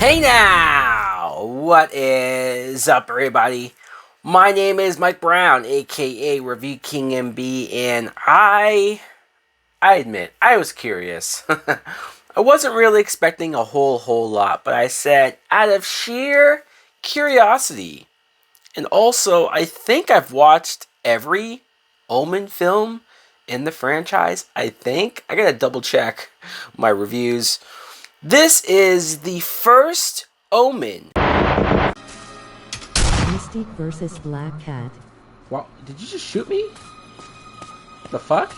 Hey now! What is up, everybody? My name is Mike Brown, aka Review King MB, and I admit, I was curious. I wasn't really expecting a whole lot, but I said, out of sheer curiosity, and also, I think I've watched every Omen film in the franchise. I think. I gotta double check my reviews. This is the first Omen. Mystique versus Black Cat. Wow, did you just shoot me? The fuck?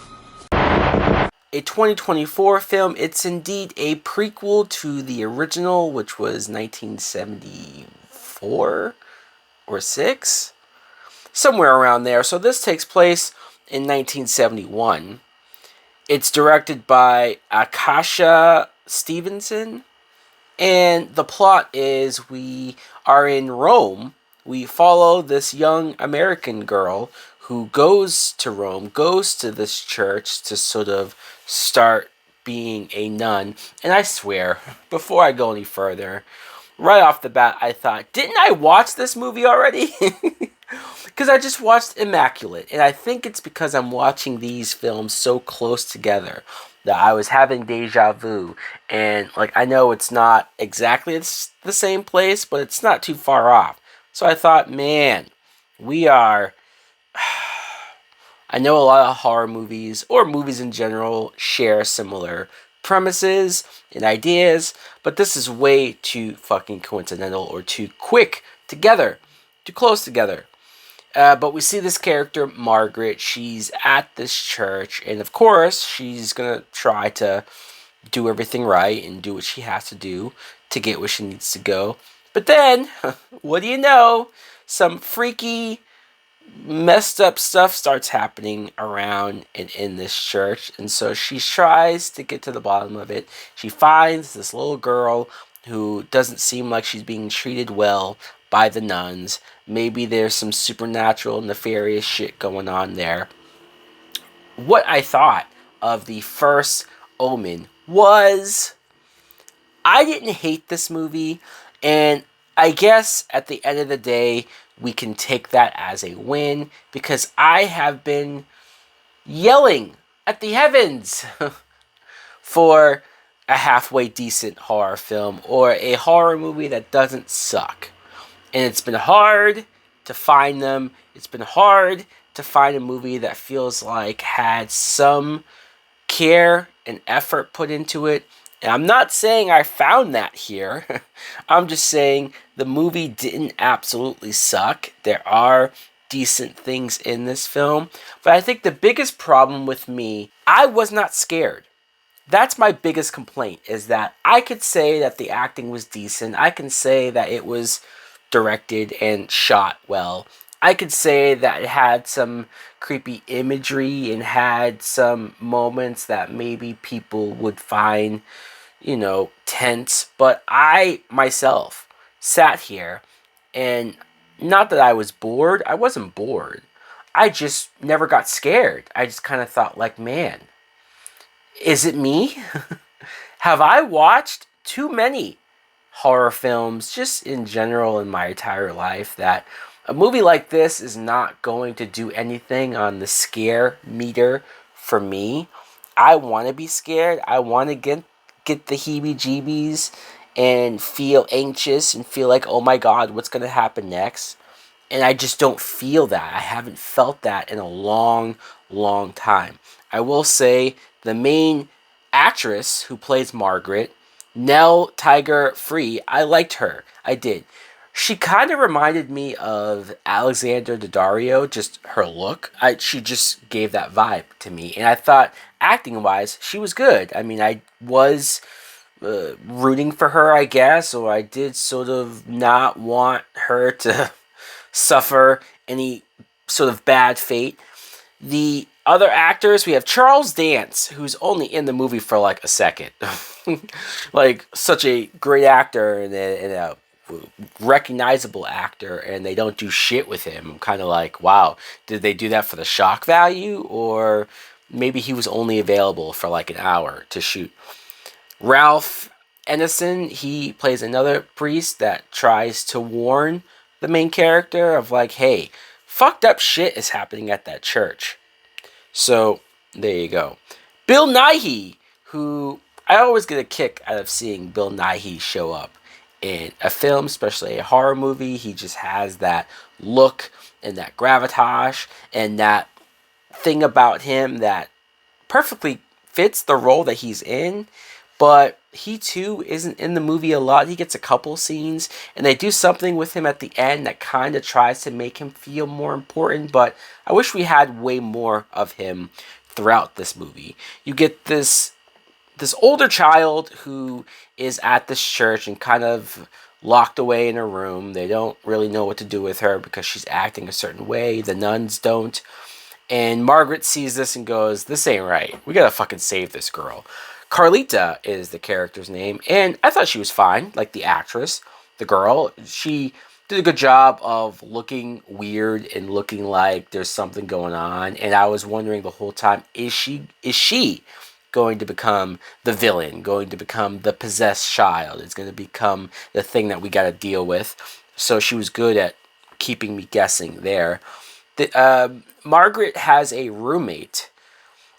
A 2024 film. It's indeed a prequel to the original, which was 1974 or 6? Somewhere around there. So this takes place in 1971. It's directed by Akasha Stevenson. And the plot is we are in Rome. We follow this young American girl who goes to Rome, goes to this church to sort of start being a nun. And I swear, before I go any further, right off the bat, I thought, didn't I watch this movie already? Because I just watched Immaculate, and I think it's because I'm watching these films so close together that I was having deja vu. And, like, I know it's not exactly the same place, but it's not too far off. So I thought, man, we are... I know a lot of horror movies, or movies in general, share similar premises and ideas, but this is way too fucking coincidental or too quick together, too close together. But we see this character, Margaret. She's at this church, and of course, she's gonna try to do everything right and do what she has to do to get where she needs to go. But then, what do you know? Some freaky, messed up stuff starts happening around and in this church, and so she tries to get to the bottom of it. She finds this little girl who doesn't seem like she's being treated well by the nuns. Maybe there's some supernatural, nefarious shit going on there. What I thought of the first Omen was, I didn't hate this movie, and I guess at the end of the day, we can take that as a win, because I have been yelling at the heavens for a halfway decent horror film, or a horror movie that doesn't suck. And it's been hard to find them. It's been hard to find a movie that feels like had some care and effort put into it. And I'm not saying I found that here. I'm just saying the movie didn't absolutely suck. There are decent things in this film. But I think the biggest problem with me, I was not scared. That's my biggest complaint, is that I could say that the acting was decent. I can say that it was directed and shot well. I could say that it had some creepy imagery and had some moments that maybe people would find, tense. But I myself sat here, and not that I was bored. I wasn't bored. I just never got scared. I just kind of thought, like, man, is it me? Have I watched too many horror films just in general in my entire life that a movie like this is not going to do anything on the scare meter for me? I want to be scared. I want to get the heebie-jeebies and feel anxious and feel like, oh my god, what's going to happen next? And I just don't feel that. I haven't felt that in a long time. I will say the main actress who plays Margaret, Nell Tiger Free, I liked her. I did. She kind of reminded me of Alexander Daddario, just her look. She just gave that vibe to me. And I thought, acting-wise, she was good. I mean, I was rooting for her, I guess, or I did sort of not want her to suffer any sort of bad fate. The other actors, we have Charles Dance, who's only in the movie for like a second. Like, such a great actor and a recognizable actor, and they don't do shit with him. I'm kind of like, wow, did they do that for the shock value? Or maybe he was only available for like an hour to shoot. Ralph Ennison, he plays another priest that tries to warn the main character of like, hey, fucked up shit is happening at that church. So there you go. Bill Nighy, who I always get a kick out of seeing Bill Nighy show up in a film, especially a horror movie. He just has that look and that gravitas and that thing about him that perfectly fits the role that he's in. But he too isn't in the movie a lot. He gets a couple scenes, and they do something with him at the end that kind of tries to make him feel more important. But I wish we had way more of him throughout this movie. You get this older child who is at this church and kind of locked away in a room. They don't really know what to do with her because she's acting a certain way. The nuns don't. And Margaret sees this and goes, this ain't right. We gotta fucking save this girl. Carlita is the character's name, and I thought she was fine, like the actress, the girl. She did a good job of looking weird and looking like there's something going on. And I was wondering the whole time, is she going to become the villain, going to become the possessed child? It's going to become the thing that we got to deal with. So she was good at keeping me guessing there. Margaret has a roommate,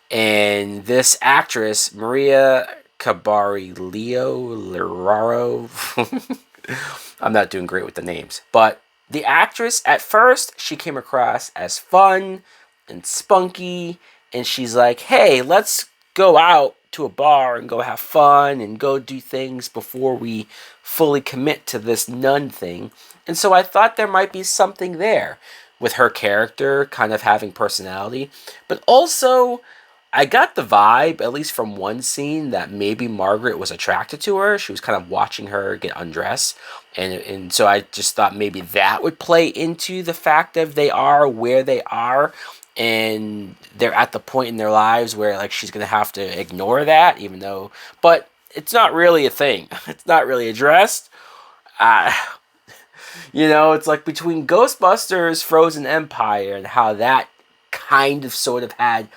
and this actress, Maria Leraro, I'm not doing great with the names, but the actress, at first, she came across as fun and spunky, and she's like, hey, let's go out to a bar and go have fun and go do things before we fully commit to this nun thing. And so I thought there might be something there with her character kind of having personality. But also, I got the vibe, at least from one scene, that maybe Margaret was attracted to her. She was kind of watching her get undressed. And so I just thought maybe that would play into the fact that they are where they are. And they're at the point in their lives where like she's going to have to ignore that, even though... But it's not really a thing. It's not really addressed. You know, it's like between Ghostbusters, Frozen Empire, and how that kind of sort of had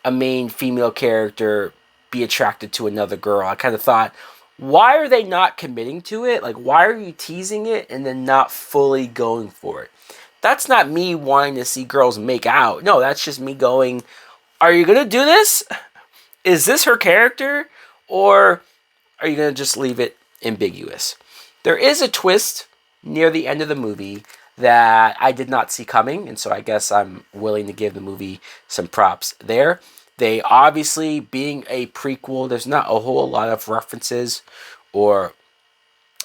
a main female character be attracted to another girl. I kind of thought, why are they not committing to it? Like, why are you teasing it and then not fully going for it? That's not me wanting to see girls make out. No, that's just me going, are you going to do this? Is this her character? Or are you going to just leave it ambiguous? There is a twist near the end of the movie that I did not see coming, and so I guess I'm willing to give the movie some props there. They obviously, being a prequel, there's not a whole lot of references or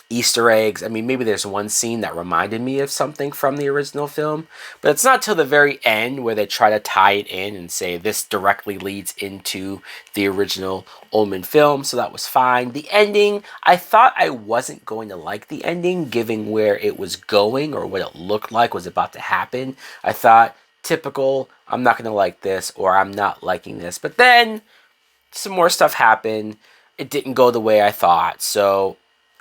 Easter eggs. I mean, maybe there's one scene that reminded me of something from the original film, but it's not till the very end where they try to tie it in and say this directly leads into the original Omen film, so that was fine. The ending, I thought I wasn't going to like the ending, given where it was going or what it looked like was about to happen. I thought, typical, I'm not going to like this, or I'm not liking this. But then, some more stuff happened. It didn't go the way I thought, so...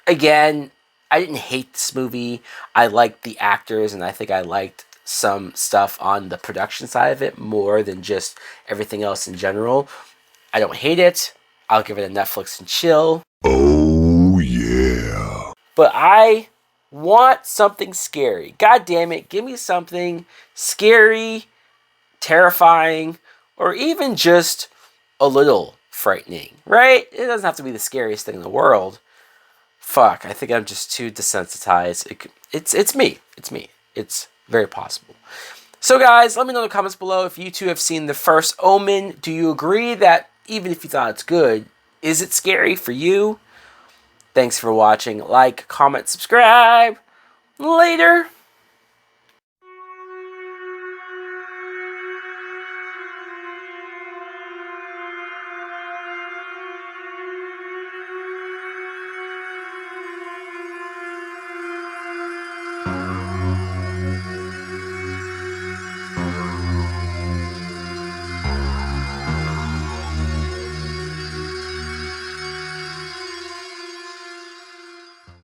Again, I didn't hate this movie. I liked the actors, and I think I liked some stuff on the production side of it more than just everything else in general. I don't hate it. I'll give it a Netflix and chill. Oh, yeah. But I want something scary. God damn it, give me something scary, terrifying, or even just a little frightening, right? It doesn't have to be the scariest thing in the world. Fuck, I think I'm just too desensitized. It's me. It's me. It's very possible. So guys, let me know in the comments below if you two have seen the first Omen. Do you agree that even if you thought it's good, is it scary for you? Thanks for watching. Like, comment, subscribe. Later.